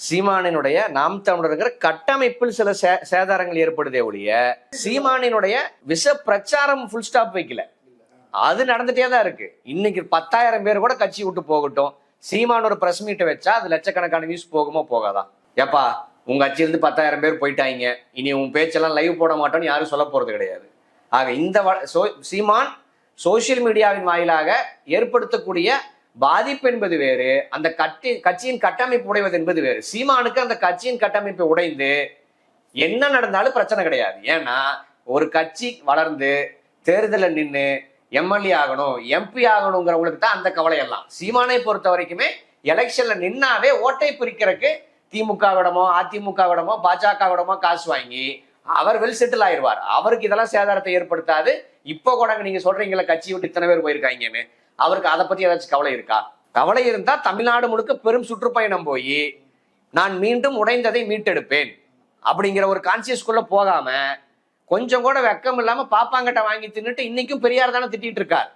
சீமானினுடைய நாம் தமிழர் கட்டமைப்பில் சில சேதாரங்கள் ஏற்படுதே ஒழிய சீமானினுடைய விஷ பிரச்சாரம் ஃபுல் ஸ்டாப் வைக்கல. அது நடந்துட்டே தான் இருக்கு. இன்னைக்கு 10,000 பேர் கூட கட்சி விட்டு போகட்டும், சீமான் ஒரு பிரஸ் மீட்டை வச்சா அது லட்சக்கணக்கான நியூஸ் போகுமோ போகாதா? ஏப்பா உங்க கட்சியிலிருந்து 10,000 பேர் போயிட்டாங்க, இனி உன் பேச்செல்லாம் லைவ் போட மாட்டோம்னு யாரும் சொல்ல போறது கிடையாது. ஆக இந்த சீமான் சோசியல் மீடியாவின் வாயிலாக ஏற்படுத்தக்கூடிய பாதிப்பு என்பது வேறு, அந்த கட்சியின் கட்டமைப்பு உடைவது என்பது வேறு. சீமானுக்கு அந்த கட்சியின் கட்டமைப்பை உடைந்து என்ன நடந்தாலும் பிரச்சனை கிடையாது. ஏன்னா ஒரு கட்சி வளர்ந்து தேர்தலில் நின்று எம்எல்ஏ ஆகணும், எம்பி ஆகணுங்கிறவங்களுக்கு தான் அந்த கவலை எல்லாம். சீமானை பொறுத்த வரைக்குமே எலெக்ஷன்ல நின்னாவே ஓட்டை பிரிக்கிறதுக்கு திமுக விடமோ அதிமுக விடமோ பாஜக விடமோ காசு வாங்கி அவர் வெல் செட்டில் ஆயிடுவார். அவருக்கு இதெல்லாம் சேதாரத்தை ஏற்படுத்தாது. இப்போ கூட நீங்க சொல்றீங்களா கட்சி விட்டு இத்தனை பேர் போயிருக்காங்கன்னு, அவருக்கு அதை பத்தி ஏதாச்சும் கவலை இருக்கா? கவலை இருந்தா தமிழ்நாடு முழுக்க பெரும் சுற்றுப்பயணம் போய் நான் மீண்டும் உடைந்ததை மீட்டெடுப்பேன் அப்படிங்கிற ஒரு கான்சியஸ்குள்ள போகாம கொஞ்சம் கூட வெக்கம் இல்லாம பாப்பாங்கிட்ட வாங்கி தின்னுட்டு இன்னைக்கும் பெரியார் தானே திட்டிட்டு இருக்கார்.